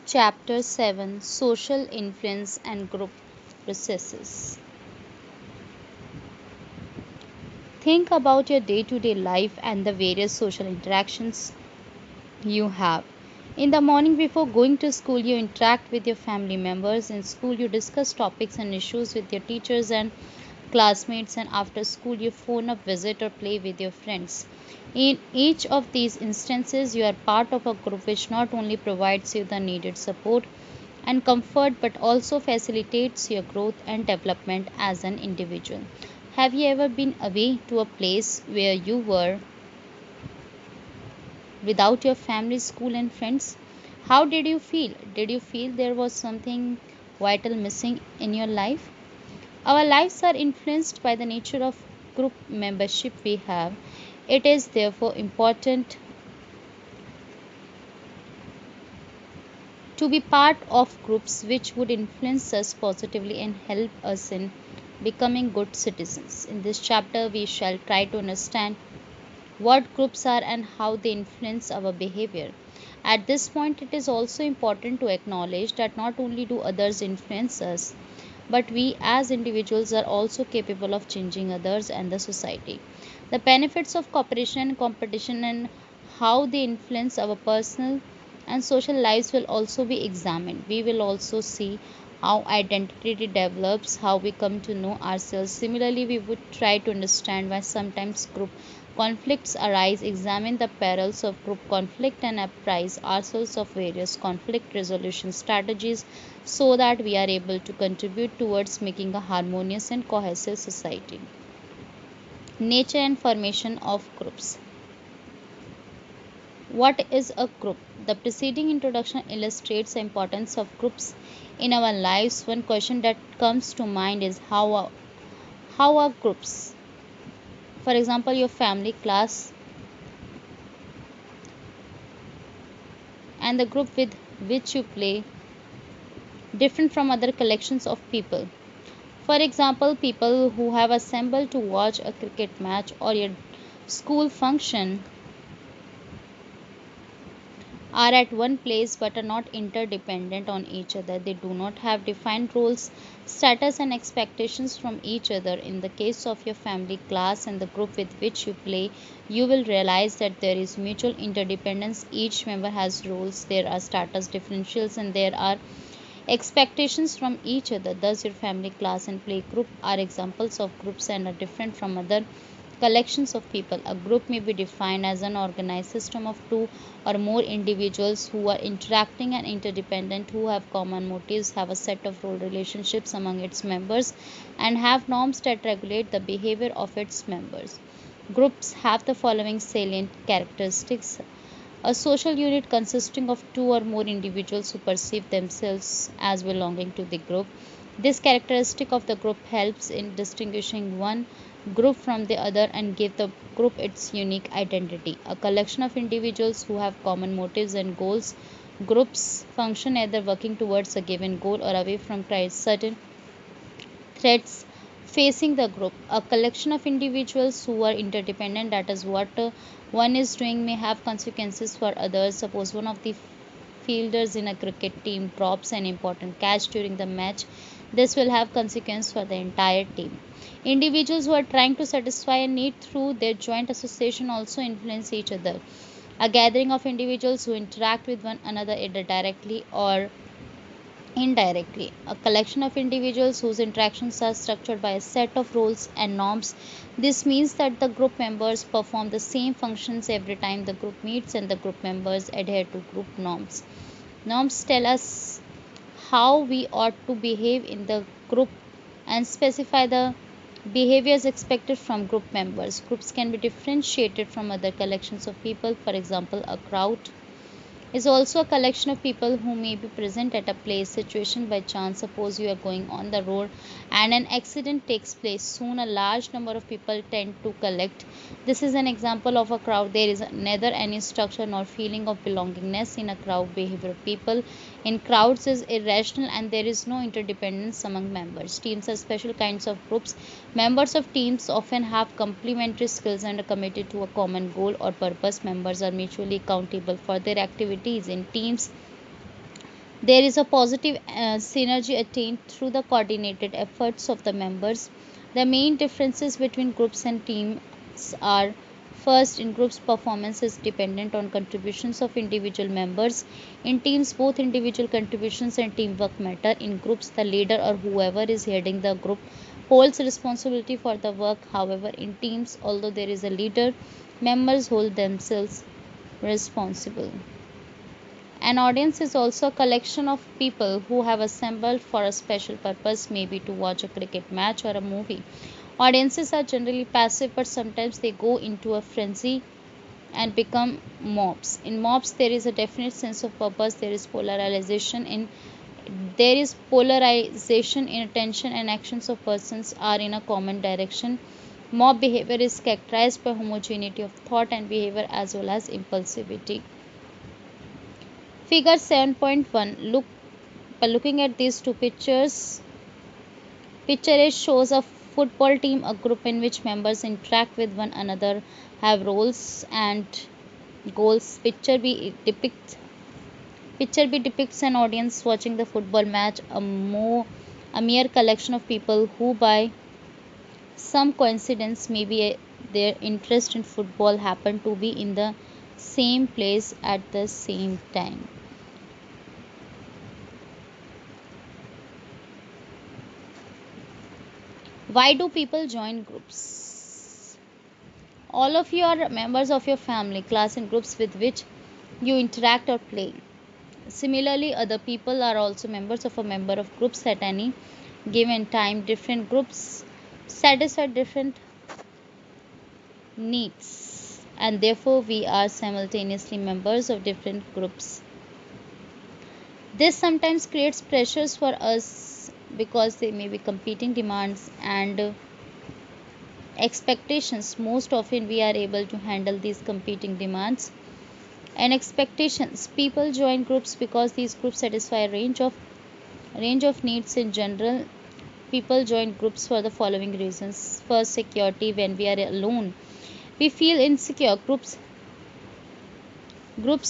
Chapter 7, Social Influence and Group Processes. Think about your day to day life and the various social interactions you have. In the morning before going to school, you interact with your family members. In school, you discuss topics and issues with your teachers and classmates, and after school, you phone up, visit, or play with your friends. In each of these instances, you are part of a group which not only provides you the needed support and comfort but also facilitates your growth and development as an individual. Have you ever been away to a place where you were without your family, school, and friends? How did you feel? Did you feel there was something vital missing in your life? Our lives are influenced by the nature of group membership we have. It is therefore important to be part of groups which would influence us positively and help us in becoming good citizens. In this chapter, we shall try to understand what groups are and how they influence our behavior. At this point, it is also important to acknowledge that not only do others influence us, but we as individuals are also capable of changing others and the society. The benefits of cooperation and competition and how they influence our personal and social lives will also be examined. We will also see how identity develops, how we come to know ourselves. Similarly, we would try to understand why sometimes group conflicts arise, examine the perils of group conflict, and apprise ourselves of various conflict resolution strategies so that we are able to contribute towards making a harmonious and cohesive society. Nature and formation of groups. What is a group? The preceding introduction illustrates the importance of groups in our lives. One question that comes to mind is how are groups? For example, your family, class, and the group with which you play different from other collections of people. For example, people who have assembled to watch a cricket match or a school function are at one place but are not interdependent on each other. They do not have defined roles, status, and expectations from each other. In the case of your family, class, and the group with which you play, you will realize that there is mutual interdependence. Each member has roles, there are status differentials, and there are expectations from each other. Thus, your family, class, and play group are examples of groups and are different from other collections of people. A group may be defined as an organized system of two or more individuals who are interacting and interdependent, who have common motives, have a set of role relationships among its members, and have norms that regulate the behavior of its members. Groups have the following salient characteristics: a social unit consisting of two or more individuals who perceive themselves as belonging to the group. This characteristic of the group helps in distinguishing one group from the other and give the group its unique identity. A collection of individuals who have common motives and goals. Groups function either working towards a given goal or away from certain threats facing the group. A collection of individuals who are interdependent, that is, what one is doing may have consequences for others. Suppose one of the fielders in a cricket team drops an important catch during the match. This will have consequence for the entire team. Individuals who are trying to satisfy a need through their joint association also influence each other. A gathering of individuals who interact with one another either directly or indirectly. A collection of individuals whose interactions are structured by a set of rules and norms. This means that the group members perform the same functions every time the group meets and the group members adhere to group norms. Norms tell us how we ought to behave in the group and specify the behaviors expected from group members. Groups can be differentiated from other collections of people. For example, a crowd is also a collection of people who may be present at a place situation by chance. Suppose you are going on the road and an accident takes place. Soon a large number of people tend to collect. This is an example of a crowd. There is neither any structure nor feeling of belongingness in a crowd. Behavior of people in crowds is irrational and there is no interdependence among members. Teams are special kinds of groups. Members of teams often have complementary skills and are committed to a common goal or purpose. Members are mutually accountable for their activities in teams. There is a positive synergy attained through the coordinated efforts of the members. The main differences between groups and teams are: first, in groups, performance is dependent on contributions of individual members. In teams, both individual contributions and teamwork matter. In groups, the leader or whoever is heading the group holds responsibility for the work. However, in teams, although there is a leader, members hold themselves responsible. An audience is also a collection of people who have assembled for a special purpose, maybe to watch a cricket match or a movie. Audiences are generally passive, but sometimes they go into a frenzy and become mobs. In mobs, there is a definite sense of purpose. There is polarization in attention, and actions of persons are in a common direction. Mob behavior is characterized by homogeneity of thought and behavior as well as impulsivity. Figure 7.1. By looking at these two pictures, picture A shows a football team, a group in which members interact with one another, have roles and goals. Picture B depicts an audience watching the football match, a mere collection of people who, by some coincidence, maybe their interest in football, happen to be in the same place at the same time. Why do people join groups? All of you are members of your family, class, and groups with which you interact or play. Similarly, other people are also members of a member of groups at any given time. Different groups satisfy different needs, and therefore we are simultaneously members of different groups. This sometimes creates pressures for us because there may be competing demands and expectations. Most often we are able to handle these competing demands and expectations. People join groups because these groups satisfy a range of needs. In general, people join groups for the following reasons. First, security. When we are alone, we feel insecure. Groups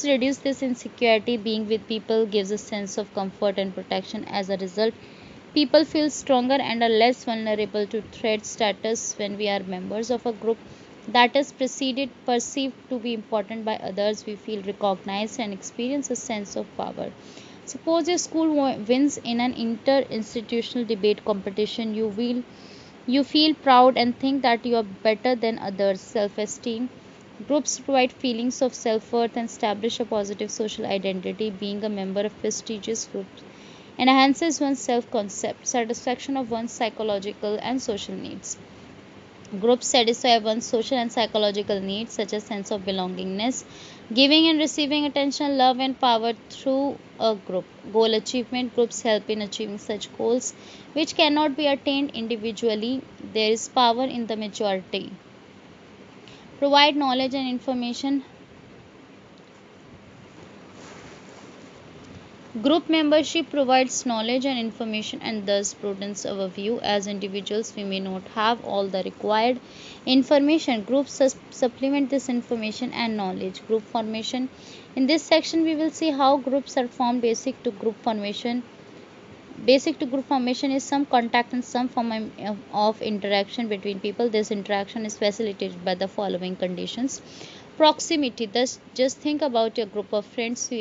reduce this insecurity. Being with people gives a sense of comfort and protection. As a result, people feel stronger and are less vulnerable to threat. Status. When we are members of a group that is perceived to be important by others, we feel recognized and experience a sense of power. Suppose your school wins in an inter-institutional debate competition. You feel proud and think that you are better than others. Self-esteem. Groups provide feelings of self-worth and establish a positive social identity. Being a member of prestigious groups enhances one's self-concept, satisfaction of one's psychological and social needs. Groups satisfy one's social and psychological needs, such as sense of belongingness, giving and receiving attention, love, and power through a group. Goal achievement. Groups help in achieving such goals which cannot be attained individually. There is power in the majority. Provide knowledge and information. Group membership provides knowledge and information and thus broadens our view. As individuals, we may not have all the required information. Groups supplement this information and knowledge. Group formation. In this section, we will see how groups are formed. Basic to group formation is some contact and some form of interaction between people. This interaction is facilitated by the following conditions. Proximity. Thus, just think about your group of friends.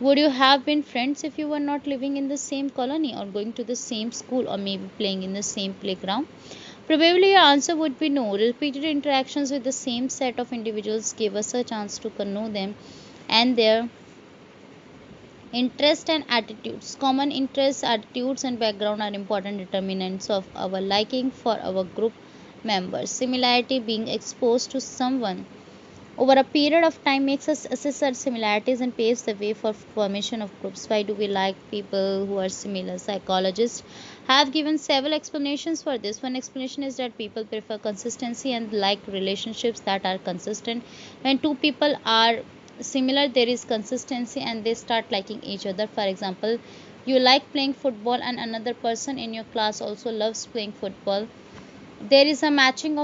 Would you have been friends if you were not living in the same colony or going to the same school or maybe playing in the same playground? Probably your answer would be no. Repeated interactions with the same set of individuals give us a chance to know them and their interests and attitudes. Common interests, attitudes, and background are important determinants of our liking for our group members. Similarity. Being exposed to someone over a period of time makes us assess our similarities and paves the way for formation of groups. Why do we like people who are similar? Psychologists have given several explanations for this. One explanation is that people prefer consistency and like relationships that are consistent. When two people are similar, there is consistency and they start liking each other. For example, you like playing football and another person in your class also loves playing football. There is a matching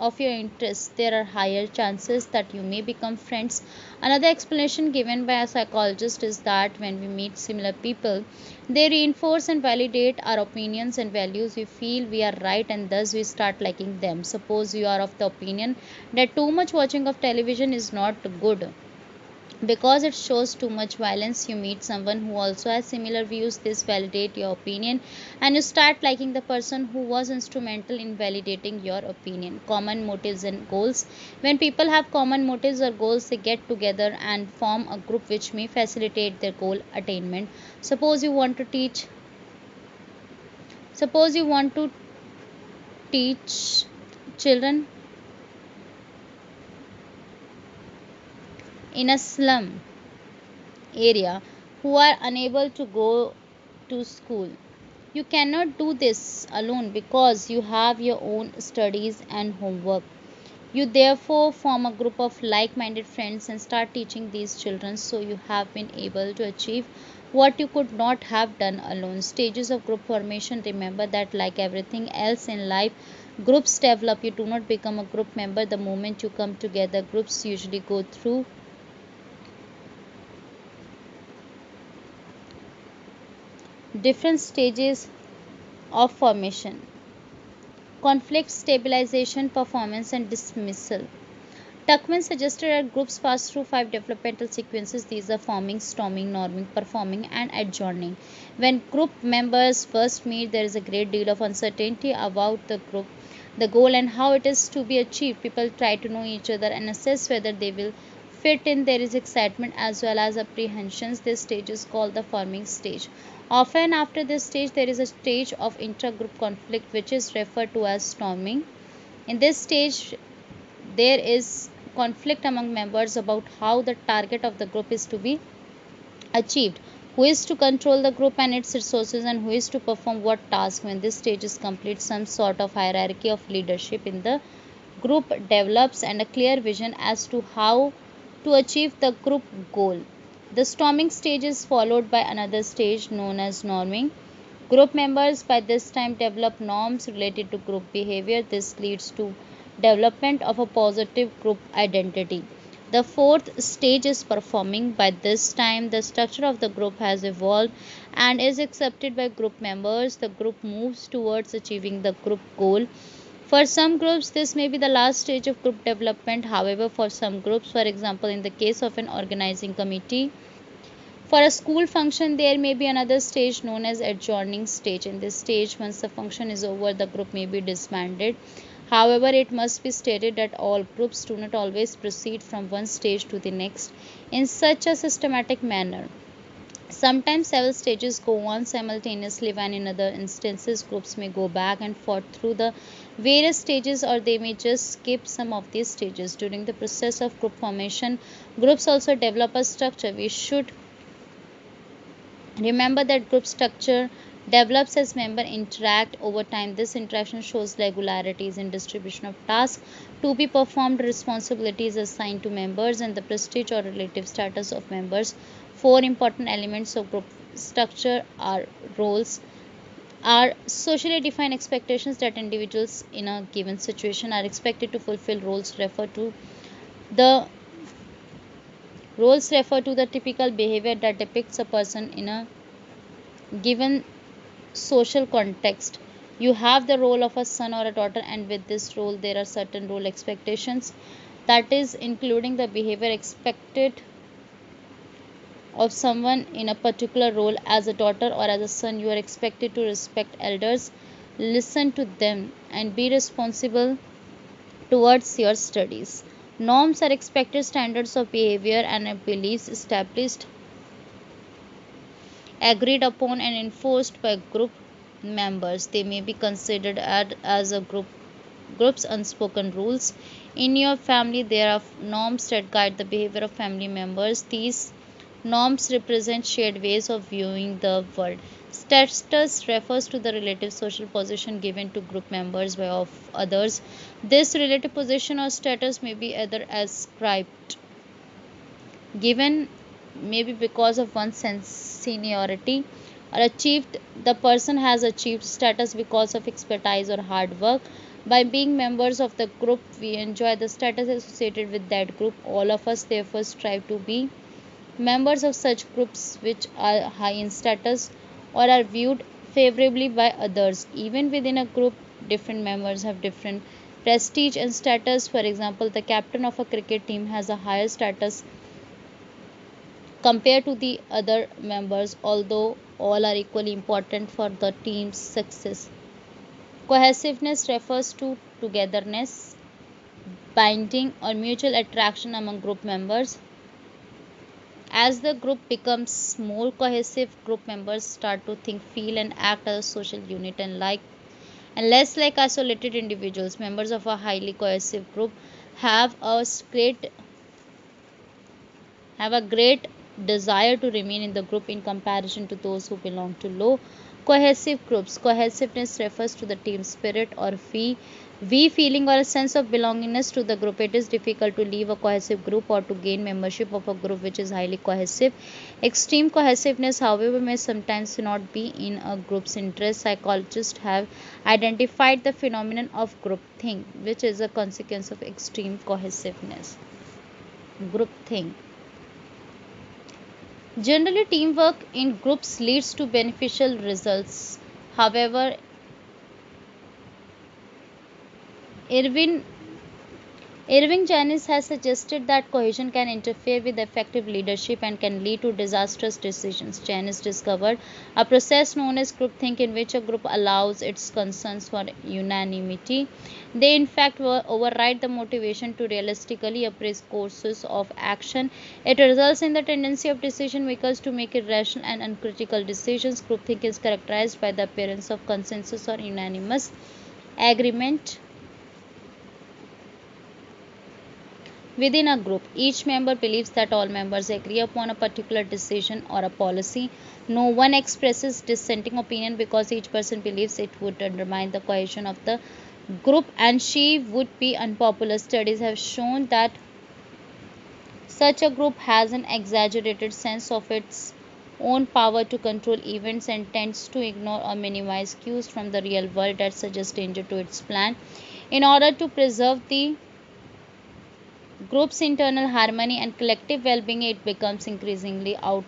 of your interests, there are higher chances that you may become friends. Another explanation given by a psychologist is that when we meet similar people, they reinforce and validate our opinions and values. We feel we are right and thus we start liking them. Suppose you are of the opinion that too much watching of television is not good because it shows too much violence. You meet someone who also has similar views. This validate your opinion and you start liking the person who was instrumental in validating your opinion. Common motives and goals. When people have common motives or goals, they get together and form a group which may facilitate their goal attainment. suppose you want to teach suppose you want to teach children in a slum area who are unable to go to school. You cannot do this alone because you have your own studies and homework. You therefore form a group of like minded friends and start teaching these children, so you have been able to achieve what you could not have done alone. Stages of group formation. Remember that, like everything else in life, groups develop. You do not become a group member the moment you come together. Groups usually go through different stages of formation: conflict, stabilization, performance, and dismissal. Tuckman suggested that groups pass through 5 developmental sequences. These are forming, storming, norming, performing, and adjourning. When group members first meet, there is a great deal of uncertainty about the group, the goal, and how it is to be achieved. People try to know each other and assess whether they will fit in. There is excitement as well as apprehensions. This stage is called the forming stage. Often after this stage, there is a stage of intra-group conflict which is referred to as storming. In this stage, there is conflict among members about how the target of the group is to be achieved, who is to control the group and its resources, and who is to perform what task. When this stage is complete, some sort of hierarchy of leadership in the group develops and a clear vision as to how to achieve the group goal. The storming stage is followed by another stage known as norming. Group members by this time develop norms related to group behavior. This leads to development of a positive group identity. The fourth stage is performing. By this time, the structure of the group has evolved and is accepted by group members. The group moves towards achieving the group goal. For some groups, this may be the last stage of group development. However, for some groups, for example, in the case of an organizing committee, for a school function, there may be another stage known as adjourning stage. In this stage, once the function is over, the group may be disbanded. However, it must be stated that all groups do not always proceed from one stage to the next in such a systematic manner. Sometimes several stages go on simultaneously, when in other instances groups may go back and forth through the various stages, or they may just skip some of these stages. During the process of group formation, groups also develop a structure. We should remember that group structure develops as members interact over time. This interaction shows regularities in distribution of tasks to be performed, responsibilities assigned to members, and the prestige or relative status of members. Four important elements of group structure are roles, are socially defined expectations that individuals in a given situation are expected to fulfill. The roles refer to the typical behavior that depicts a person in a given social context. You have the role of a son or a daughter, and with this role, there are certain role expectations, that is, including the behavior expected of someone in a particular role. As a daughter or as a son, you are expected to respect elders, listen to them, and be responsible towards your studies. Norms are expected standards of behavior and beliefs established, agreed upon, and enforced by group members. They may be considered as a group's unspoken rules. In your family, there are norms that guide the behavior of family members. These norms represent shared ways of viewing the world. Status refers to the relative social position given to group members by of others. This relative position or status may be either ascribed, given maybe because of one's seniority, or achieved. The person has achieved status because of expertise or hard work. By being members of the group, we enjoy the status associated with that group. All of us therefore strive to be members of such groups which are high in status or are viewed favorably by others. Even within a group, different members have different prestige and status. For example, the captain of a cricket team has a higher status compared to the other members, although all are equally important for the team's success. Cohesiveness refers to togetherness, binding, or mutual attraction among group members. As the group becomes more cohesive, group members start to think, feel, and act as a social unit and less like isolated individuals. Members of a highly cohesive group have a great have a great desire to remain in the group in comparison to those who belong to low cohesive groups. Cohesiveness refers to the team spirit or we feeling or a sense of belongingness to the group. It is difficult to leave a cohesive group or to gain membership of a group which is highly cohesive. Extreme cohesiveness, however, may sometimes not be in a group's interest. Psychologists have identified the phenomenon of groupthink, which is a consequence of extreme cohesiveness. Groupthink. Generally, teamwork in groups leads to beneficial results. However, Irvin Irving Janis has suggested that cohesion can interfere with effective leadership and can lead to disastrous decisions. Janis discovered a process known as groupthink in which a group allows its concerns for unanimity. They, in fact, override the motivation to realistically appraise courses of action. It results in the tendency of decision makers to make irrational and uncritical decisions. Groupthink is characterized by the appearance of consensus or unanimous agreement within a group. Each member believes that all members agree upon a particular decision or a policy. No one expresses dissenting opinion because each person believes it would undermine the cohesion of the group and she would be unpopular. Studies have shown that such a group has an exaggerated sense of its own power to control events and tends to ignore or minimize cues from the real world that suggest danger to its plan. In order to preserve the group's internal harmony and collective well-being, it becomes increasingly out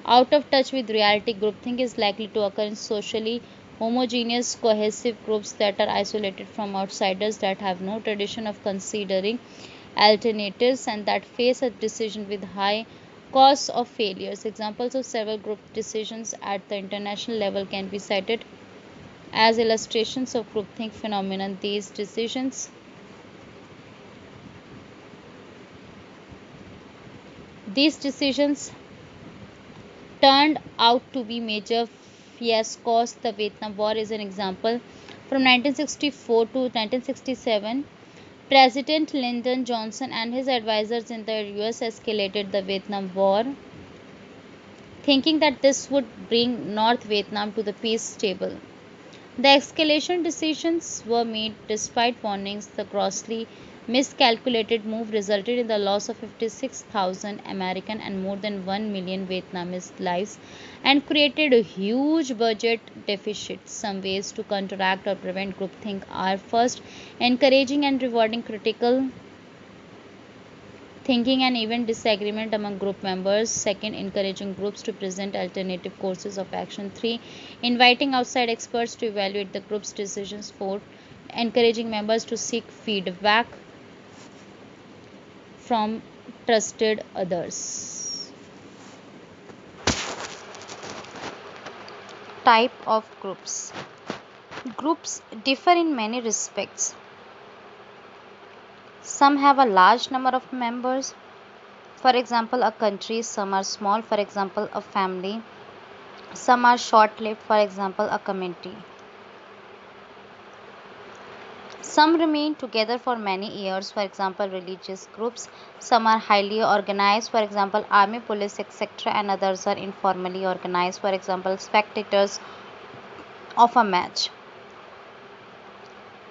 of touch with reality. Groupthink is likely to occur in socially homogeneous, cohesive groups that are isolated from outsiders, that have no tradition of considering alternatives, and that face a decision with high costs of failures. Examples of several group decisions at the international level can be cited as illustrations of groupthink phenomenon. These decisions turned out to be major fiascos. The Vietnam War is an example. From 1964 to 1967, President Lyndon Johnson and his advisors in the US escalated the Vietnam War, thinking that this would bring North Vietnam to the peace table. The escalation decisions were made despite warnings. The grossly miscalculated move resulted in the loss of 56,000 American and more than 1 million Vietnamese lives and created a huge budget deficit. Some ways to counteract or prevent groupthink are: first, encouraging and rewarding critical thinking and even disagreement among group members. Second, encouraging groups to present alternative courses of action. 3, inviting outside experts to evaluate the group's decisions. 4, encouraging members to seek feedback from trusted others. Type of groups. Groups differ in many respects. Some have a large number of members, for example a country. Some are small, for example a family. Some are short-lived, for example a community. Some remain together for many years, for example religious groups. Some are highly organized, for example army, police, etc., and others are informally organized, for example spectators of a match.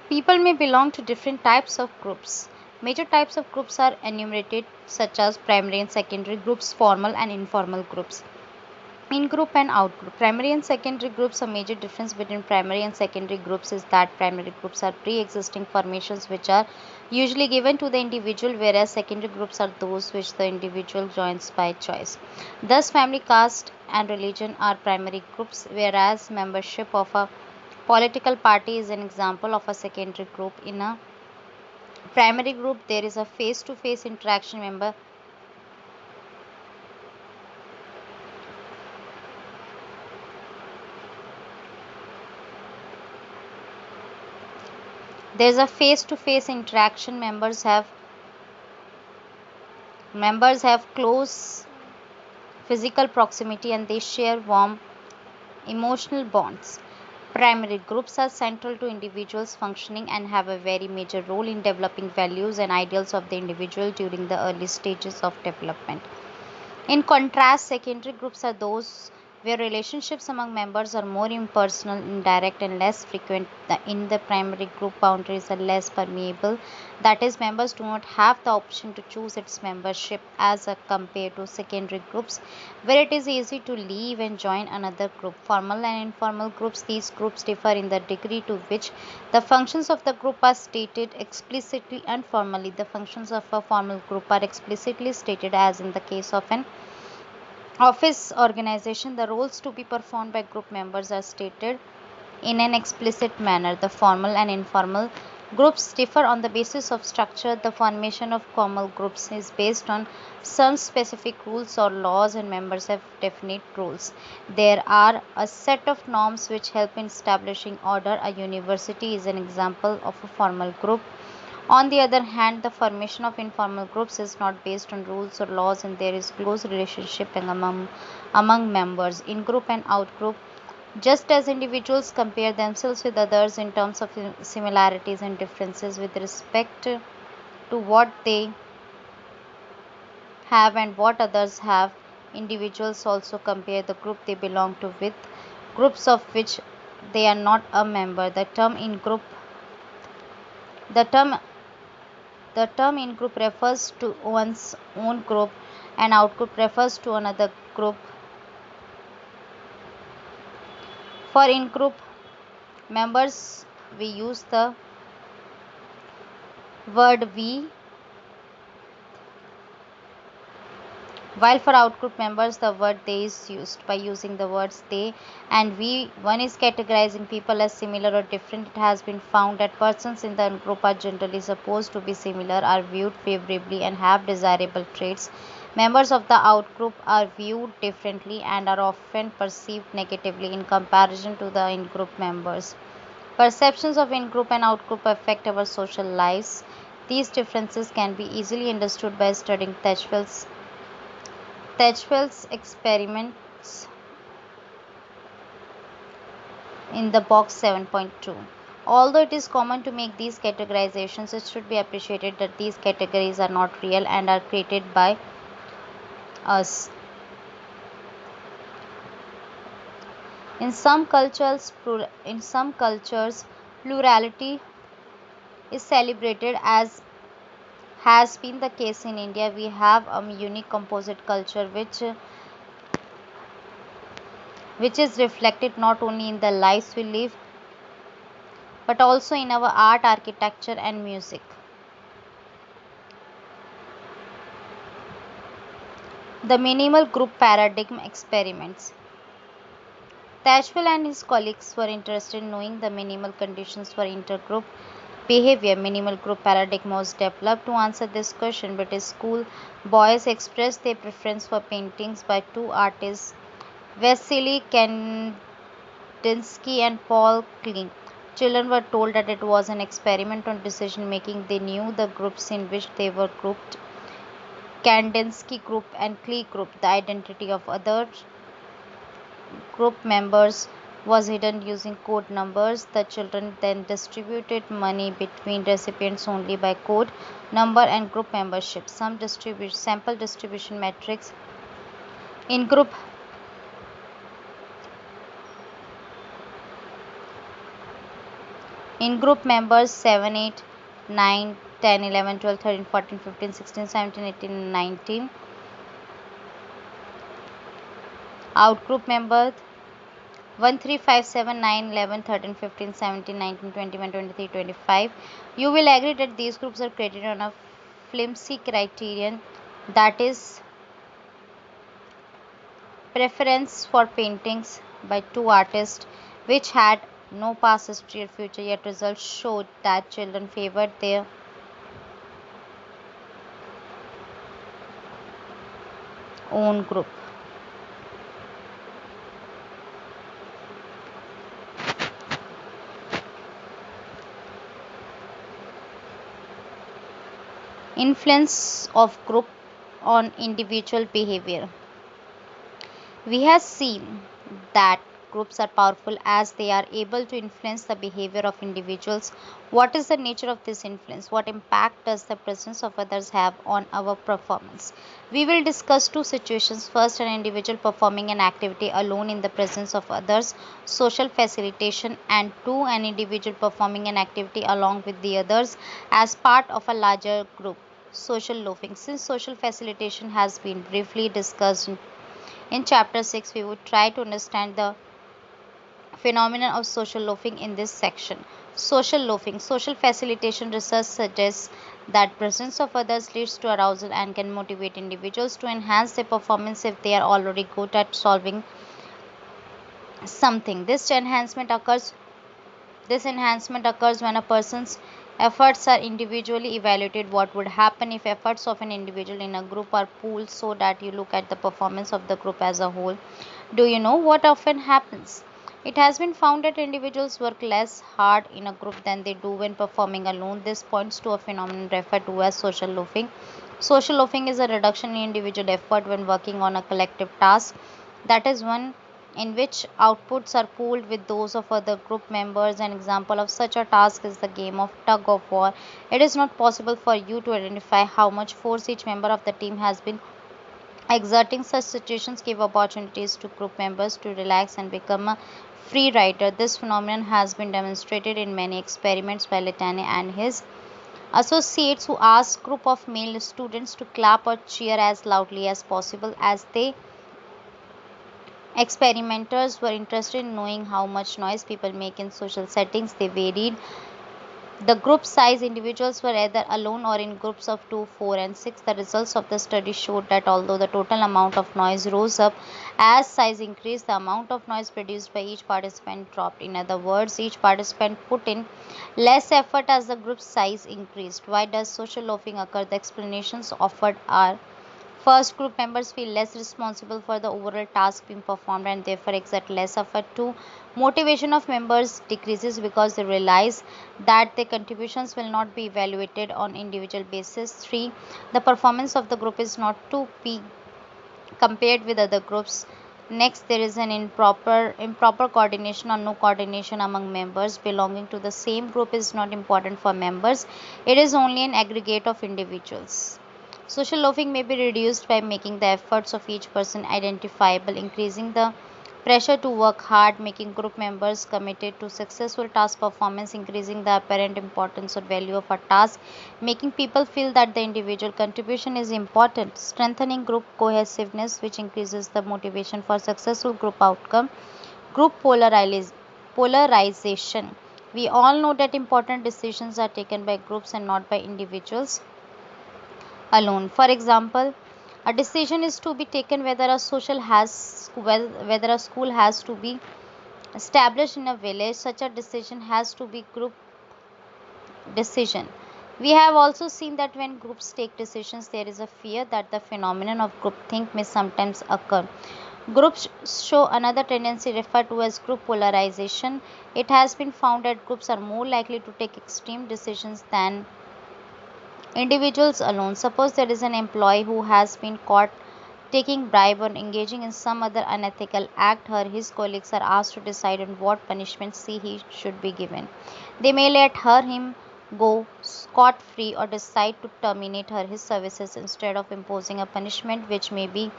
People may belong to different types of groups. Major types of groups are enumerated, such as primary and secondary groups, formal and informal groups. In-group and out-group. Primary and secondary groups. A major difference between primary and secondary groups is that primary groups are pre-existing formations which are usually given to the individual, whereas secondary groups are those which the individual joins by choice. Thus, family, caste, and religion are primary groups, whereas membership of a political party is an example of a secondary group. In a primary group, there is a face-to-face interaction member. There is a face-to-face interaction. Members have close physical proximity and they share warm emotional bonds. Primary groups are central to individuals' functioning and have a very major role in developing values and ideals of the individual during the early stages of development. In contrast, secondary groups are those where relationships among members are more impersonal, indirect, and less frequent. In the primary group, boundaries are less permeable. That is, members do not have the option to choose its membership as compared to secondary groups, where it is easy to leave and join another group. Formal and informal groups. These groups differ in the degree to which the functions of the group are stated explicitly and formally. The functions of a formal group are explicitly stated, as in the case of an office organization. The roles to be performed by group members are stated in an explicit manner. The formal and informal groups differ on the basis of structure. The formation of formal groups is based on some specific rules or laws, and members have definite roles. There are a set of norms which help in establishing order. A university is an example of a formal group. On the other hand, the formation of informal groups is not based on rules or laws, and there is close relationship among members. In group and out group, just as individuals compare themselves with others in terms of similarities and differences with respect to what they have and what others have, individuals also compare the group they belong to with groups of which they are not a member. The term The term in-group refers to one's own group and out-group refers to another group. For in-group members, we use the word we, while for out-group members, the word they is used. By using the words they and we, one is categorizing people as similar or different. It has been found that persons in the group are generally supposed to be similar, are viewed favorably, and have desirable traits. Members of the out-group are viewed differently and are often perceived negatively in comparison to the in-group members. Perceptions of in-group and out-group affect our social lives. These differences can be easily understood by studying Tachfeld's experiments in the box 7.2. Although it is common to make these categorizations, it should be appreciated that these categories are not real and are created by us. In some cultures, plurality is celebrated, as has been the case in India. We have a unique composite culture which is reflected not only in the lives we live but also in our art, architecture, and music. The minimal group paradigm experiments. Tashwell and his colleagues were interested in knowing the minimal conditions for intergroup behavior. Minimal group paradigm was developed to answer this question. British school boys expressed their preference for paintings by two artists, Vasily Kandinsky and Paul Klee. Children were told that it was an experiment on decision making. They knew the groups in which they were grouped: Kandinsky group and Klee group. The identity of other group members was hidden using code numbers. The children then distributed money between recipients only by code, number, and group membership. Sample distribution metrics. In group members 7, 8, 9, 10, 11, 12, 13, 14, 15, 16, 17, 18, 19 Outgroup member 1, 3, 5, 7, 9, 11, 13, 15, 17, 19, 21, 23, 25. You will agree that these groups are created on a flimsy criterion, that is preference for paintings by two artists which had no past history or future, yet results showed that children favored their own group. Influence of group on individual behavior. We have seen that groups are powerful as they are able to influence the behavior of individuals. What is the nature of this influence? What impact does the presence of others have on our performance? We will discuss two situations. First, an individual performing an activity alone in the presence of others, social facilitation, and two, an individual performing an activity along with the others as part of a larger group, social loafing. Since social facilitation has been briefly discussed in chapter 6, we would try to understand the phenomenon of social loafing in this section. Social loafing. Social facilitation research suggests that presence of others leads to arousal and can motivate individuals to enhance their performance if they are already good at solving something. This enhancement occurs when a person's efforts are individually evaluated. What would happen if efforts of an individual in a group are pooled so that you look at the performance of the group as a whole? Do you know what often happens? It has been found that individuals work less hard in a group than they do when performing alone. This points to a phenomenon referred to as social loafing. Social loafing is a reduction in individual effort when working on a collective task, that is, one in which outputs are pooled with those of other group members. An example of such a task is the game of tug of war. It is not possible for you to identify how much force each member of the team has been exerting. Such situations give opportunities to group members to relax and become a free rider. This phenomenon has been demonstrated in many experiments by Latane and his associates, who asked group of male students to clap or cheer as loudly as possible as they. Experimenters were interested in knowing how much noise people make in social settings. They varied the group size. Individuals were either alone or in groups of 2, 4, and 6. The results of the study showed that although the total amount of noise rose up as size increased, the amount of noise produced by each participant dropped. In other words, each participant put in less effort as the group size increased. Why does social loafing occur? The explanations offered are: first, group members feel less responsible for the overall task being performed and therefore exert less effort. 2. Motivation of members decreases because they realize that their contributions will not be evaluated on individual basis. 3. The performance of the group is not to be compared with other groups. Next, there is an improper coordination or no coordination among members. Belonging to the same group is not important for members. It is only an aggregate of individuals. Social loafing may be reduced by making the efforts of each person identifiable, increasing the pressure to work hard, making group members committed to successful task performance, increasing the apparent importance or value of a task, making people feel that the individual contribution is important, strengthening group cohesiveness, which increases the motivation for successful group outcome. Group polarization. We all know that important decisions are taken by groups and not by individuals alone. For example, a decision is to be taken whether a school has to be established in a village. Such a decision has to be group decision. We have also seen that when groups take decisions, there is a fear that the phenomenon of groupthink may sometimes occur. Groups show another tendency referred to as group polarization. It has been found that groups are more likely to take extreme decisions than individuals alone. Suppose there is an employee who has been caught taking bribe or engaging in some other unethical act. Her his colleagues are asked to decide on what punishment he should be given. They may let him go scot free or decide to terminate his services instead of imposing a punishment which may be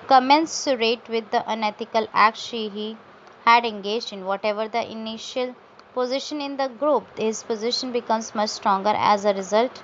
commensurate with the unethical act he had engaged in. Whatever the initial position in the group, his position becomes much stronger as a result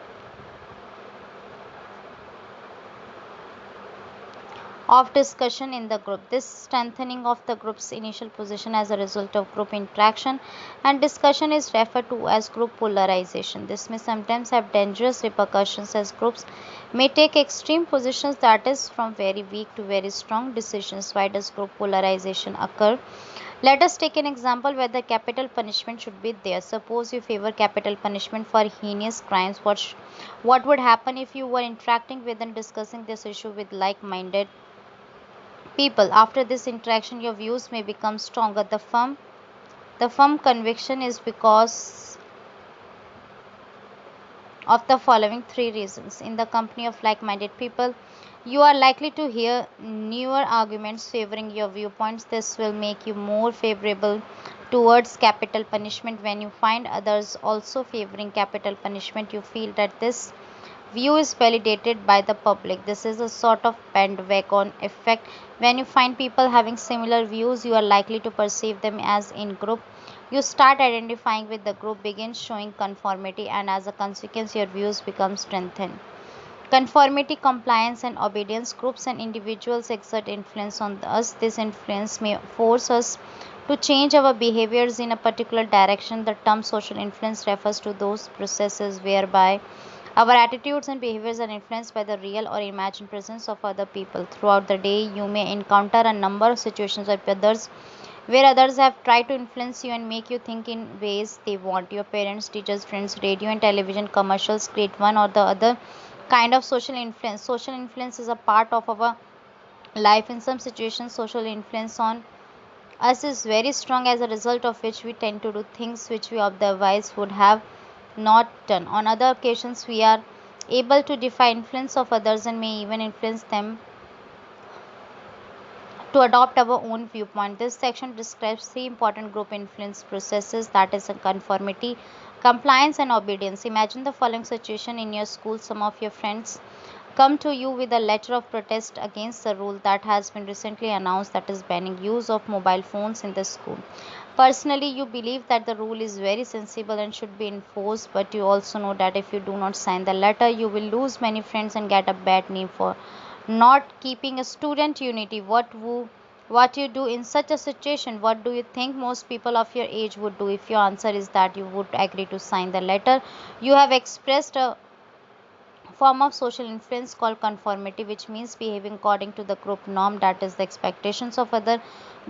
of discussion in the group. This strengthening of the group's initial position as a result of group interaction and discussion is referred to as group polarization. This may sometimes have dangerous repercussions as groups may take extreme positions, that is, from very weak to very strong decisions. Why does group polarization occur? Let us take an example where the capital punishment should be there. Suppose you favor capital punishment for heinous crimes. What would happen if you were interacting with and discussing this issue with like minded people? After this interaction, your views may become stronger. The firm conviction is because of the following three reasons. In the company of like minded people, you are likely to hear newer arguments favoring your viewpoints. This will make you more favorable towards capital punishment. When you find others also favoring capital punishment, you feel that this view is validated by the public. This is a sort of bandwagon effect. When you find people having similar views, you are likely to perceive them as in group. You start identifying with the group, begins showing conformity, and as a consequence, your views become strengthened. Conformity, compliance, and obedience. Groups and individuals exert influence on us. This influence may force us to change our behaviors in a particular direction. The term social influence refers to those processes whereby our attitudes and behaviors are influenced by the real or imagined presence of other people. Throughout the day, you may encounter a number of situations where others have tried to influence you and make you think in ways they want. Your parents, teachers, friends, radio and television commercials create one or the other kind of social influence. Social influence is a part of our life. In some situations, social influence on us is very strong, as a result of which we tend to do things which we otherwise would have not done. On other occasions, we are able to defy influence of others and may even influence them to adopt our own viewpoint. This section describes three important group influence processes, that is, conformity, compliance, and obedience. Imagine the following situation in your school. Some of your friends come to you with a letter of protest against the rule that has been recently announced, that is banning use of mobile phones in the school. Personally, you believe that the rule is very sensible and should be enforced, but you also know that if you do not sign the letter, you will lose many friends and get a bad name for not keeping a student unity. What you do in such a situation? What do you think most people of your age would do? If your answer is that you would agree to sign the letter, you have expressed a form of social influence called conformity, which means behaving according to the group norm, that is, the expectations of other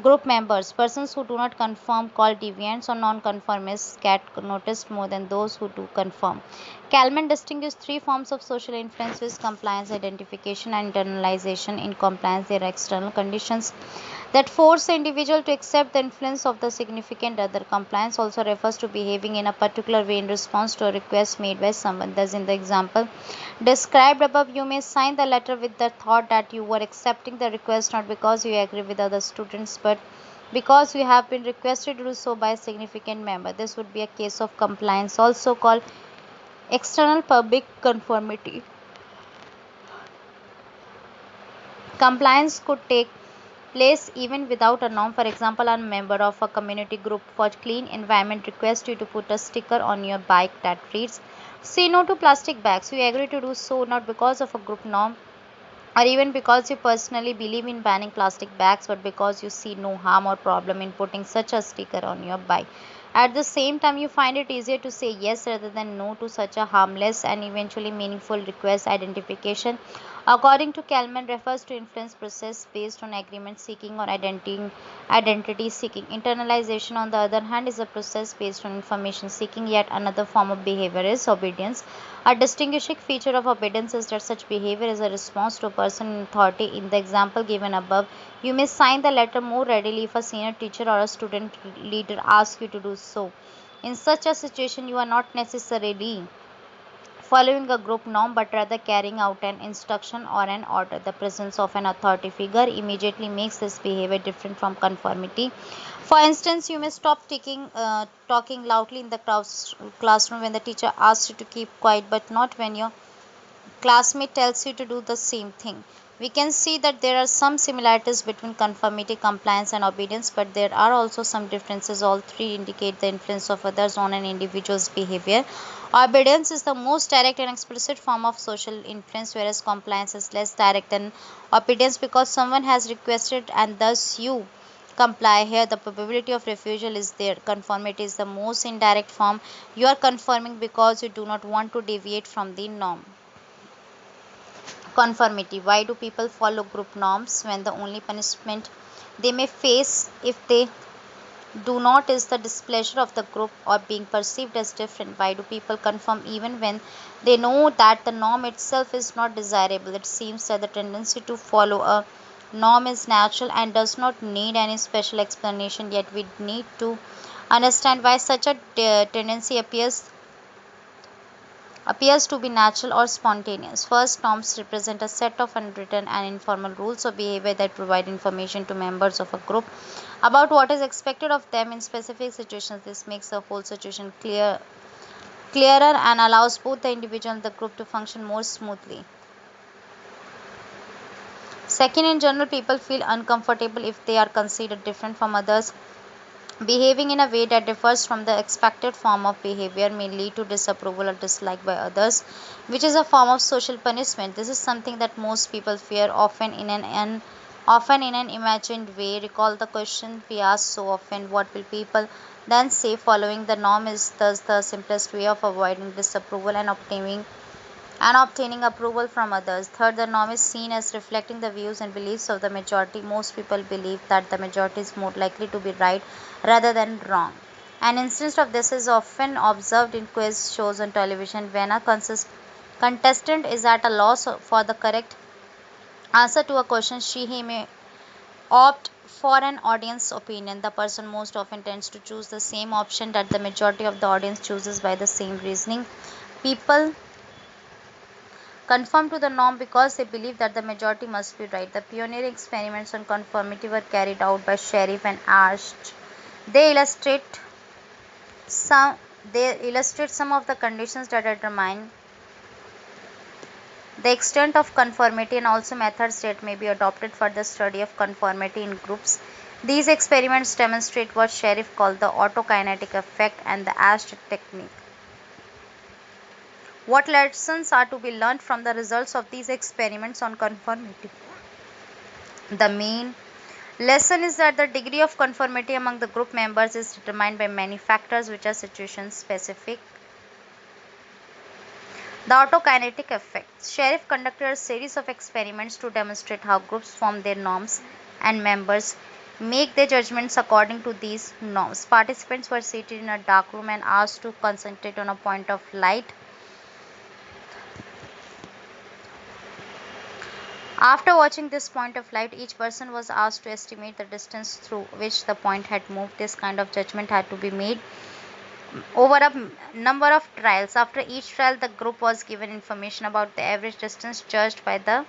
group members. Persons who do not conform, called deviants or nonconformists, get noticed more than those who do conform. Kalman distinguished three forms of social influence: with compliance, identification, and internalization. In compliance, there are external conditions that force the individual to accept the influence of the significant other. Compliance also refers to behaving in a particular way in response to a request made by someone. Thus, in the example described above, you may sign the letter with the thought that you were accepting the request not because you agree with other students, but because you have been requested to do so by a significant member. This would be a case of compliance, also called external public conformity. Compliance could take place even without a norm. For example, a member of a community group for clean environment requests you to put a sticker on your bike that reads, "Say no to plastic bags." You agree to do so not because of a group norm or even because you personally believe in banning plastic bags, but because you see no harm or problem in putting such a sticker on your bike. At the same time, you find it easier to say yes rather than no to such a harmless and eventually meaningful request. Identification, according to Kalman, refers to influence process based on agreement seeking or identity seeking. Internalization, on the other hand, is a process based on information seeking. Yet another form of behavior is obedience. A distinguishing feature of obedience is that such behavior is a response to a person in authority. In the example given above, you may sign the letter more readily if a senior teacher or a student leader asks you to do so. In such a situation, you are not necessarily following a group norm but rather carrying out an instruction or an order. The presence of an authority figure immediately makes this behavior different from conformity. For instance, you may stop talking loudly in the classroom when the teacher asks you to keep quiet, but not when your classmate tells you to do the same thing. We can see that there are some similarities between conformity, compliance, and obedience, but there are also some differences. All three indicate the influence of others on an individual's behavior. Obedience is the most direct and explicit form of social influence, whereas compliance is less direct than obedience because someone has requested and thus you comply. Here, the probability of refusal is there. Conformity is the most indirect form. You are conforming because you do not want to deviate from the norm. Conformity. Why do people follow group norms when the only punishment they may face if they do not is the displeasure of the group or being perceived as different? Why do people conform even when they know that the norm itself is not desirable? It seems that the tendency to follow a norm is natural and does not need any special explanation, yet we need to understand why such a tendency appears to be natural or spontaneous. First, norms represent a set of unwritten and informal rules of behavior that provide information to members of a group about what is expected of them in specific situations. This makes the whole situation clearer and allows both the individual and the group to function more smoothly. Second, in general, people feel uncomfortable if they are considered different from others. Behaving in a way that differs from the expected form of behavior may lead to disapproval or dislike by others, which is a form of social punishment. This is something that most people fear, often in an imagined way. Recall the question we ask so often: what will people then say? Following the norm is thus the simplest way of avoiding disapproval and obtaining approval from others. Third, the norm is seen as reflecting the views and beliefs of the majority. Most people believe that the majority is more likely to be right rather than wrong. An instance of this is often observed in quiz shows on television when a contestant is at a loss for the correct answer to a question. He may opt for an audience opinion. The person most often tends to choose the same option that the majority of the audience chooses by the same reasoning. People conform to the norm because they believe that the majority must be right. The pioneering experiments on conformity were carried out by Sheriff and Asht. They some illustrate some of the conditions that determine the extent of conformity and also methods that may be adopted for the study of conformity in groups. These experiments demonstrate what Sheriff called the autokinetic effect and the Asht technique. What lessons are to be learned from the results of these experiments on conformity? The main lesson is that the degree of conformity among the group members is determined by many factors which are situation specific. The autokinetic effect. Sheriff conducted a series of experiments to demonstrate how groups form their norms and members make their judgments according to these norms. Participants were seated in a dark room and asked to concentrate on a point of light. After watching this point of light, each person was asked to estimate the distance through which the point had moved. This kind of judgment had to be made over a number of trials. After each trial, the group was given information about the average distance judged by the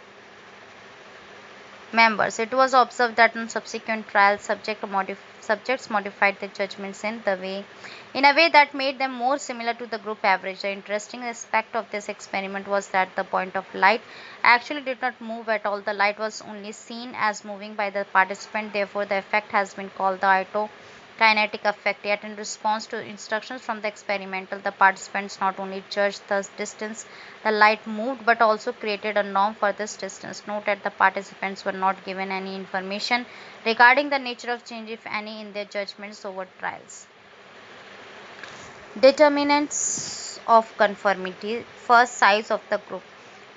members. It was observed that in subsequent trials, subjects modified their judgments in a way that made them more similar to the group average. The interesting aspect of this experiment was that the point of light actually did not move at all. The light was only seen as moving by the participant. Therefore, the effect has been called the kinetic effect. Yet, in response to instructions from the experimental, the participants not only judged the distance the light moved but also created a norm for this distance. Note that the participants were not given any information regarding the nature of change, if any, in their judgments over trials. Determinants of conformity. First, size of the group.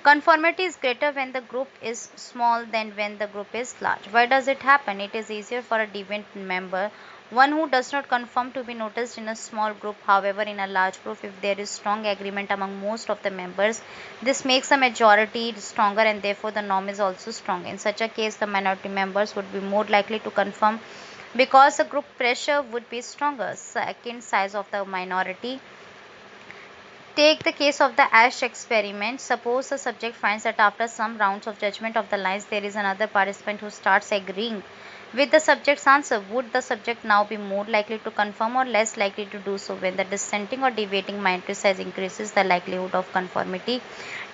Conformity is greater when the group is small than when the group is large. Why does it happen? It is easier for a deviant member, one who does not conform, to be noticed in a small group. However, in a large group, if there is strong agreement among most of the members, this makes the majority stronger and therefore the norm is also strong. In such a case, the minority members would be more likely to conform because the group pressure would be stronger. Second, size of the minority. Take the case of the Ash experiment. Suppose the subject finds that after some rounds of judgment of the lines, there is another participant who starts agreeing With the subject's answer, would the subject now be more likely to confirm or less likely to do so? When the dissenting or deviating mind size increases, the likelihood of conformity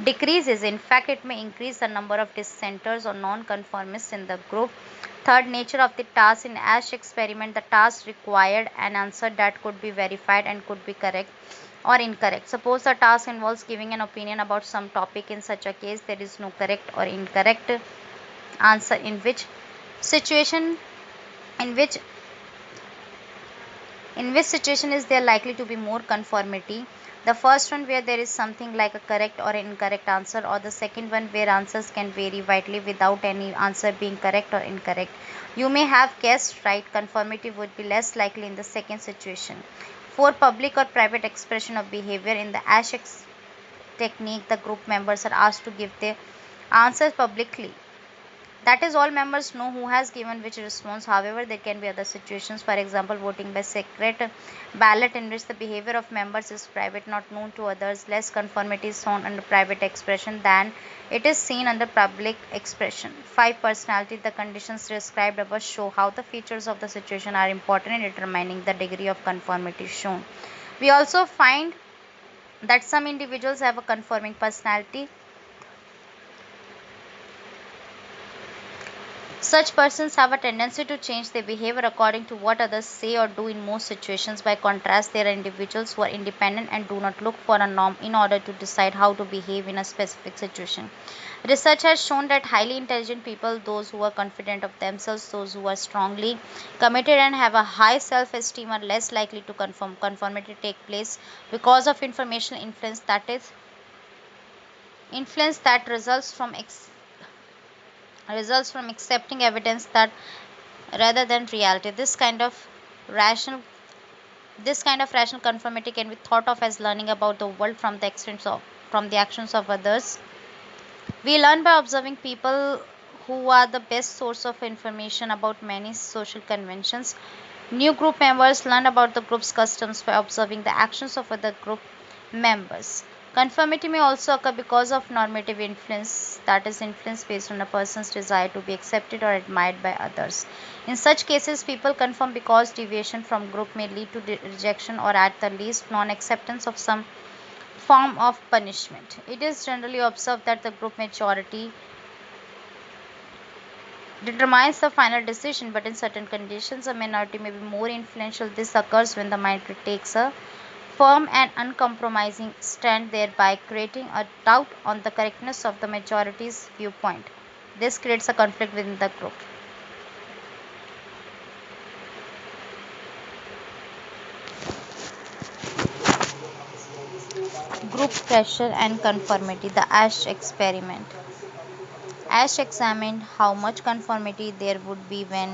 decreases. In fact, it may increase the number of dissenters or non-conformists in the group. Third, nature of the task. In Ash experiment, the task required an answer that could be verified and could be correct or incorrect. Suppose the task involves giving an opinion about some topic. In such a case, there is no correct or incorrect answer. Situation in which which situation is there likely to be more conformity? The first one where there is something like a correct or incorrect answer, or the second one where answers can vary widely without any answer being correct or incorrect. You may have guessed right, conformity would be less likely in the second situation. For public or private expression of behavior in the ASHEX technique, the group members are asked to give their answers publicly. That is, all members know who has given which response. However, there can be other situations, for example, voting by secret ballot, in which the behavior of members is private, not known to others. Less conformity is shown under private expression than it is seen under public expression. 5. Personality. The conditions described above show how the features of the situation are important in determining the degree of conformity shown. We also find that some individuals have a conforming personality. Such persons have a tendency to change their behavior according to what others say or do in most situations. By contrast, there are individuals who are independent and do not look for a norm in order to decide how to behave in a specific situation. Research has shown that highly intelligent people, those who are confident of themselves, those who are strongly committed and have a high self-esteem, are less likely to conformity take place because of informational influence that results from accepting evidence that rather than reality. Rational this kind of rational conformity can be thought of as learning about the world from the actions of others. We learn by observing people, who are the best source of information about many social conventions. New group members learn about the group's customs by observing the actions of other group members. Conformity may also occur because of normative influence, that is, influence based on a person's desire to be accepted or admired by others. In such cases, people conform because deviation from group may lead to rejection or at the least non acceptance of some form of punishment. It is generally observed that the group majority determines the final decision, but in certain conditions, a minority may be more influential. This occurs when the minority takes a firm and uncompromising stand, thereby creating a doubt on the correctness of the majority's viewpoint. This creates a conflict within the group. Group pressure and conformity. The Ash experiment. Ash examined how much conformity there would be when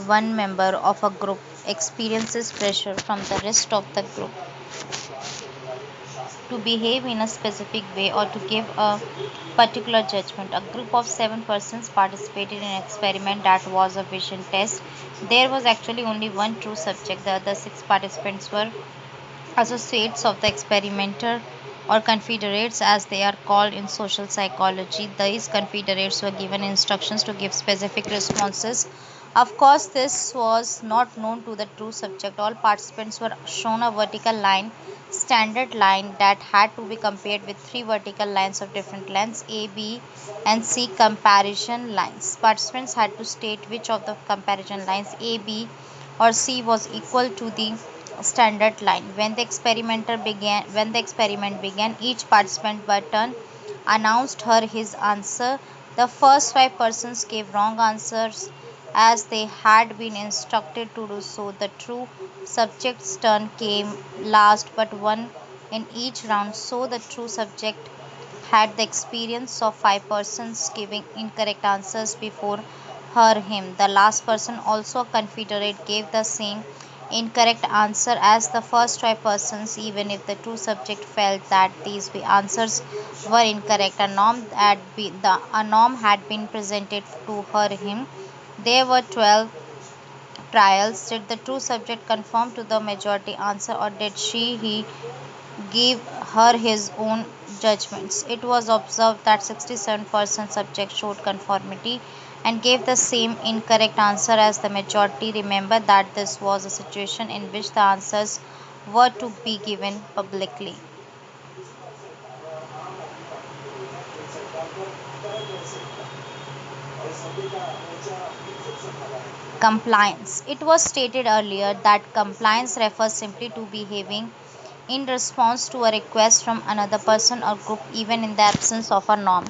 one member of a group experiences pressure from the rest of the group to behave in a specific way or to give a particular judgment. A group of 7 persons participated in an experiment that was a vision test. There was actually only one true subject. The other 6 participants were associates of the experimenter, or confederates as they are called in social psychology. These confederates were given instructions to give specific responses. Of course, this was not known to the true subject. All participants were shown a vertical line, standard line, that had to be compared with 3 vertical lines of different lengths, A, B, and C comparison lines. Participants had to state which of the comparison lines, A, B, or C, was equal to the standard line. When the experiment began, each participant by turn announced her his answer. The first 5 persons gave wrong answers as they had been instructed to do so. The true subject's turn came last, but one in each round, so the true subject had the experience of 5 persons giving incorrect answers before him. The last person, also a confederate, gave the same incorrect answer as the first 5 persons, even if the true subject felt that these answers were incorrect. A norm had been presented to him. There were 12 trials. Did the true subject conform to the majority answer, or did he give her his own judgments? It was observed that 67% subjects showed conformity and gave the same incorrect answer as the majority. Remember that this was a situation in which the answers were to be given publicly. Compliance. It was stated earlier that compliance refers simply to behaving in response to a request from another person or group, even in the absence of a norm.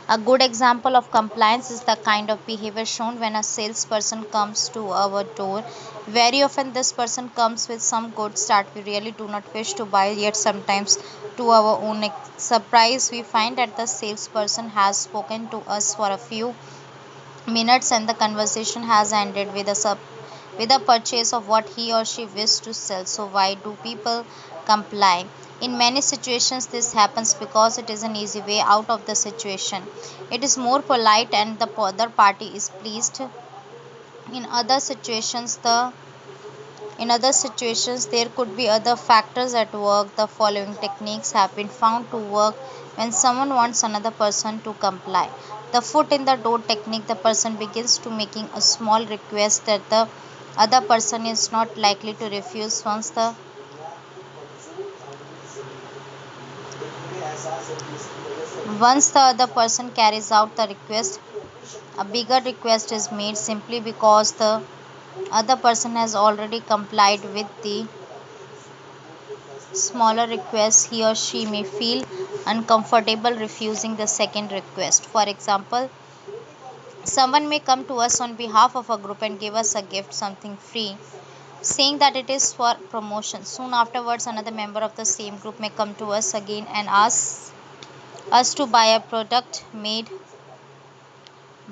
A good example of compliance is the kind of behavior shown when a salesperson comes to our door. Very often, this person comes with some goods that we really do not wish to buy, yet, sometimes, to our own surprise, we find that the salesperson has spoken to us for a few minutes and the conversation has ended with a purchase of what he or she wished to sell. So why do people comply? In many situations this happens because it is an easy way out of the situation. It is more polite and the other party is pleased. In other situations the in other situations, there could be other factors at work. The following techniques have been found to work when someone wants another person to comply. The foot in the door technique, the person begins to making a small request that the other person is not likely to refuse. Once the other person carries out the request, a bigger request is made simply because the other person has already complied with the smaller requests. He or she may feel uncomfortable refusing the second request. For example, someone may come to us on behalf of a group and give us a gift, something free, saying that it is for promotion. Soon afterwards, another member of the same group may come to us again and ask us to buy a product made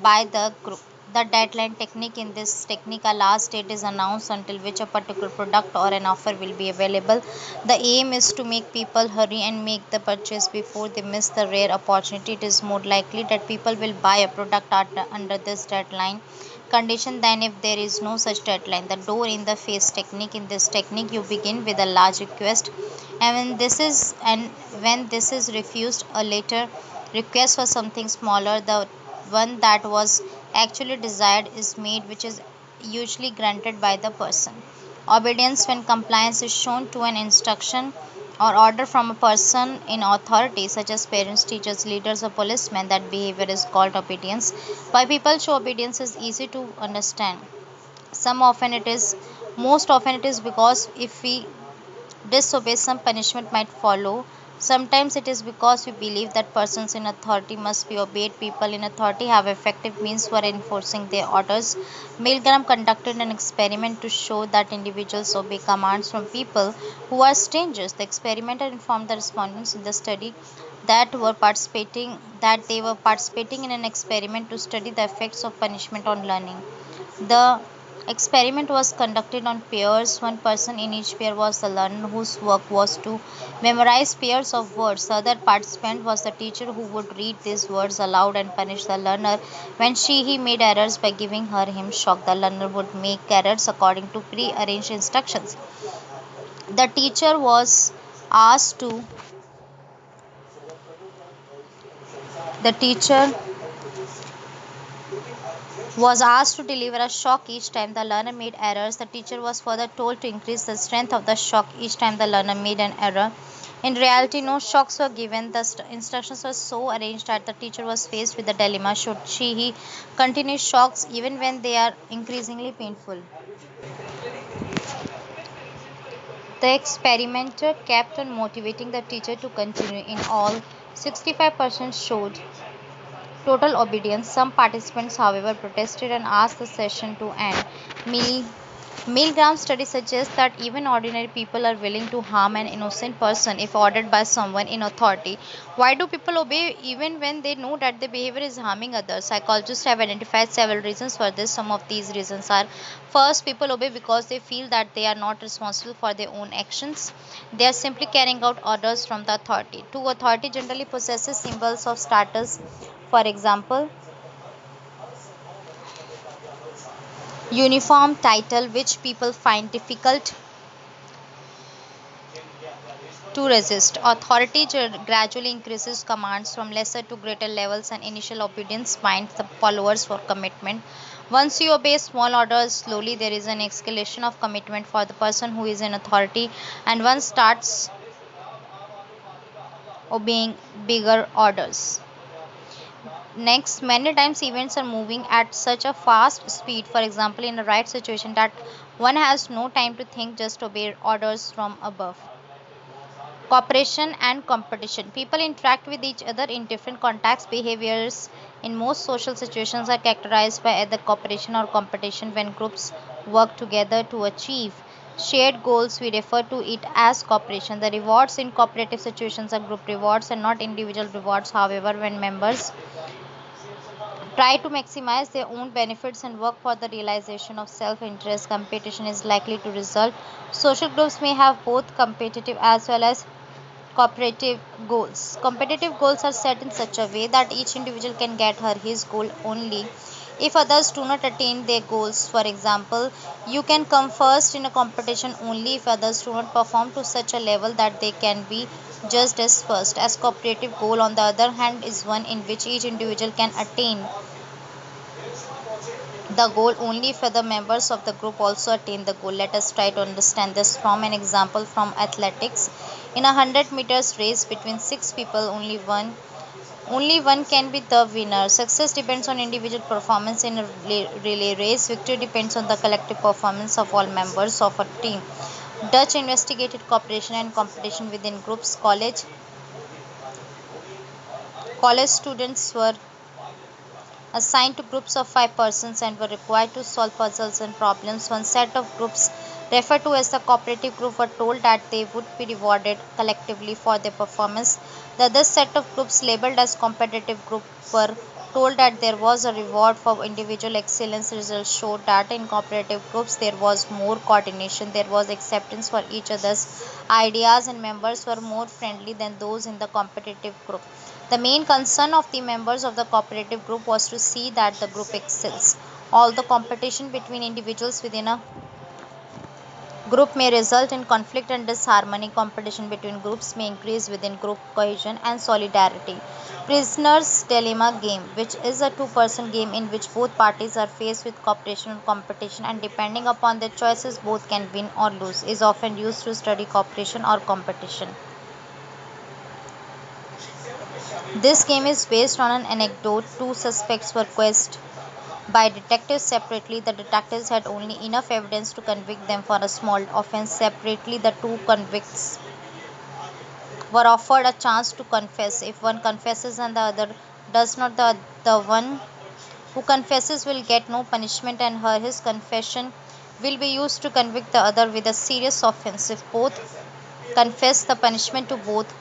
by the group. The deadline technique. In this technique, a last date is announced until which a particular product or an offer will be available. The aim is to make people hurry and make the purchase before they miss the rare opportunity. It is more likely that people will buy a product under this deadline condition than if there is no such deadline. The door in the face technique. In this technique, you begin with a large request, and when this is refused, a later request for something smaller, the one that was actually desired, is made, which is usually granted by the person. Obedience. When compliance is shown to an instruction or order from a person in authority, such as parents, teachers, leaders, or policemen, that behavior is called obedience. Why people show obedience is easy to understand. Some often it is Most often it is because if we disobey, some punishment might follow. Sometimes it is because we believe that persons in authority must be obeyed. People in authority have effective means for enforcing their orders. Milgram conducted an experiment to show that individuals obey commands from people who are strangers. The experimenter informed the respondents in the study that they were participating in an experiment to study the effects of punishment on learning. The experiment was conducted on pairs. One person in each pair was the learner whose work was to memorize pairs of words. The other participant was the teacher who would read these words aloud and punish the learner when he made errors by giving her him shock. The learner would make errors according to pre-arranged instructions. The teacher asked to the teacher was asked to deliver a shock each time the learner made errors. The teacher was further told to increase the strength of the shock each time the learner made an error. In reality, no shocks were given. The instructions were so arranged that the teacher was faced with the dilemma: should he continue shocks even when they are increasingly painful? The experimenter kept on motivating the teacher to continue. In all, 65% showed total obedience. Some participants, however, protested and asked the session to end. Mil- Milgram's study suggests that even ordinary people are willing to harm an innocent person if ordered by someone in authority. Why do people obey even when they know that their behavior is harming others? Psychologists have identified several reasons for this. Some of these reasons are: first, people obey because they feel that they are not responsible for their own actions. They are simply carrying out orders from the authority. Two, authority generally possesses symbols of status. For example, uniform title, which people find difficult To resist, authority gradually increases commands from lesser to greater levels, and initial obedience binds the followers for commitment. Once you obey small orders, slowly there is an escalation of commitment for the person who is in authority, and one starts obeying bigger orders. Next, many times events are moving at such a fast speed, for example, in the right situation, that one has no time to think, just obey orders from above. Cooperation and competition. People interact with each other in different contexts. Behaviors in most social situations are characterized by either cooperation or competition. When groups work together to achieve shared goals, we refer to it as cooperation. The rewards in cooperative situations are group rewards and not individual rewards. However, when members try to maximize their own benefits and work for the realization of self interest, competition is likely to result. Social groups may have both competitive as well as cooperative goals. Competitive goals are set in such a way that each individual can get her his goal only if others do not attain their goals. For example, you can come first in a competition only if others do not perform to such a level that they can be judged as first. As cooperative goal, on the other hand, is one in which each individual can attain the goal only if other members of the group also attain the goal. Let us try to understand this from an example from athletics. In a 100 meters race between six people, only one can be the winner. Success depends on individual performance in a relay race. Victory depends on the collective performance of all members of a team. Dutch investigated cooperation and competition within groups. College students were assigned to groups of 5 persons and were required to solve puzzles and problems. One set of groups, referred to as the cooperative group, were told that they would be rewarded collectively for their performance. The other set of groups, labeled as competitive group, were told that there was a reward for individual excellence. Results showed that in cooperative groups there was more coordination, there was acceptance for each other's ideas, and members were more friendly than those in the competitive group. The main concern of the members of the cooperative group was to see that the group excels. Although competition between individuals within a group may result in conflict and disharmony, competition between groups may increase within group cohesion and solidarity. Prisoner's Dilemma game, which is a two-person game in which both parties are faced with cooperation or competition, and depending upon their choices both can win or lose, is often used to study cooperation or competition. This game is based on an anecdote. Two suspects were questioned by detectives separately. The detectives had only enough evidence to convict them for a small offense. Separately, the two convicts were offered a chance to confess. If one confesses and the other does not, the one who confesses will get no punishment, and his confession will be used to convict the other with a serious offense. If both confess, the punishment to both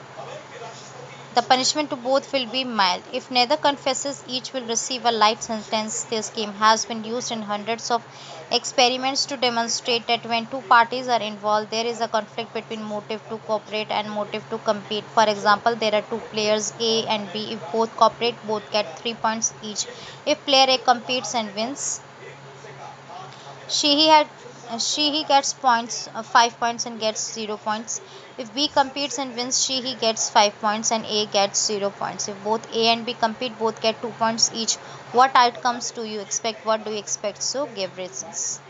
will be mild. If neither confesses, each will receive a light sentence. This scheme has been used in hundreds of experiments to demonstrate that when two parties are involved, there is a conflict between motive to cooperate and motive to compete. For example, there are two players A and B. If both cooperate, both get 3 points each. If player A competes and wins, she he had she he gets points 5 points and gets 0 points. If B competes and wins, she he gets 5 points and A gets 0 points. If both A and B compete, both get 2 points each. What outcomes do you expect? What do you expect? So give reasons.